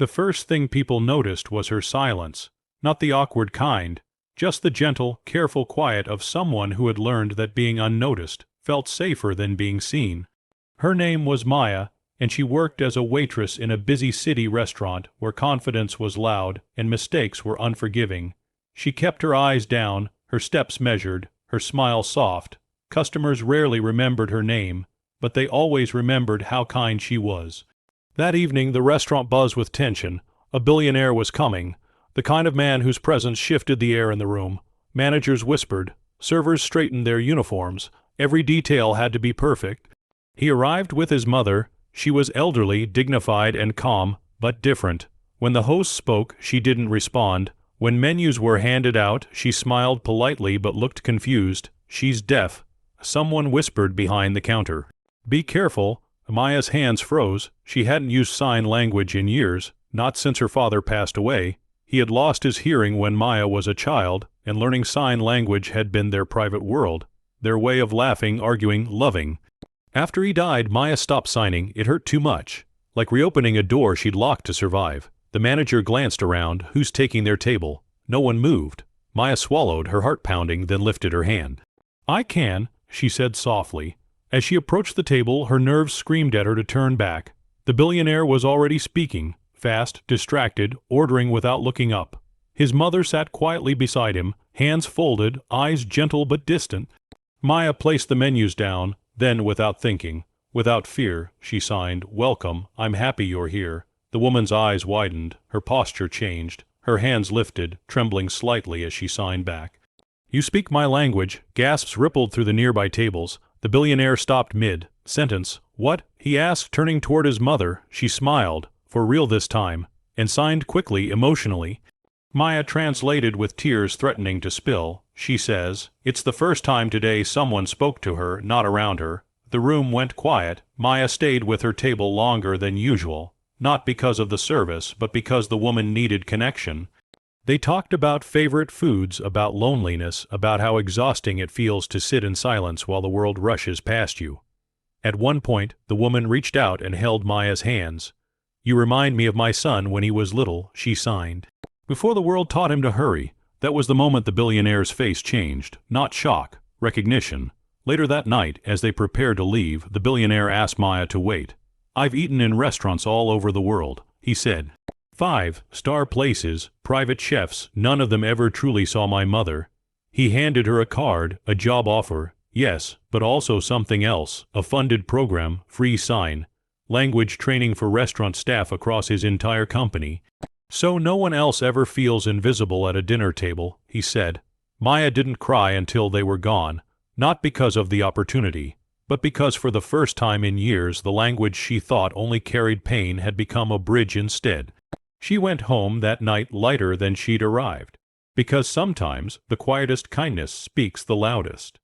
The first thing people noticed was her silence, not the awkward kind, just the gentle, careful quiet of someone who had learned that being unnoticed felt safer than being seen. Her name was Maya, and she worked as a waitress in a busy city restaurant where confidence was loud and mistakes were unforgiving. She kept her eyes down, her steps measured, her smile soft. Customers rarely remembered her name, but they always remembered how kind she was. That evening the restaurant buzzed with tension. A billionaire was coming, the kind of man whose presence shifted the air in the room. Managers whispered, servers straightened their uniforms, every detail had to be perfect. He arrived with his mother. She was elderly, dignified, and calm, but different. When the host spoke, she didn't respond. When menus were handed out, she smiled politely but looked confused. She's deaf. Someone whispered behind the counter. Be careful. Maya's hands froze. She hadn't used sign language in years, not since her father passed away. He had lost his hearing when Maya was a child, and learning sign language had been their private world, their way of laughing, arguing, loving. After he died, Maya stopped signing. It hurt too much. Like reopening a door she'd locked to survive. The manager glanced around. Who's taking their table? No one moved. Maya swallowed, her heart pounding, then lifted her hand. I can, she said softly. As she approached the table, her nerves screamed at her to turn back. The billionaire was already speaking, fast, distracted, ordering without looking up. His mother sat quietly beside him, hands folded, eyes gentle but distant. Maya placed the menus down, then without thinking, without fear, she signed, Welcome, I'm happy you're here. The woman's eyes widened, her posture changed, her hands lifted, trembling slightly as she signed back. You speak my language. Gasps rippled through the nearby tables. The billionaire stopped mid-sentence. What? He asked, turning toward his mother. She smiled, for real this time, and signed quickly, emotionally. Maya translated with tears threatening to spill. She says, It's the first time today someone spoke to her, not around her. The room went quiet. Maya stayed with her table longer than usual, not because of the service, but because the woman needed connection. They talked about favorite foods, about loneliness, about how exhausting it feels to sit in silence while the world rushes past you. At one point, the woman reached out and held Maya's hands. You remind me of my son when he was little, she signed. Before the world taught him to hurry, that was the moment the billionaire's face changed. Not shock, recognition. Later that night, as they prepared to leave, the billionaire asked Maya to wait. I've eaten in restaurants all over the world, he said. 5-star places, private chefs, none of them ever truly saw my mother. He handed her a card, a job offer, yes, but also something else, a funded program, free sign, language training for restaurant staff across his entire company. So no one else ever feels invisible at a dinner table, he said. Maya didn't cry until they were gone, not because of the opportunity, but because for the first time in years the language she thought only carried pain had become a bridge instead. She went home that night lighter than she'd arrived, because sometimes the quietest kindness speaks the loudest.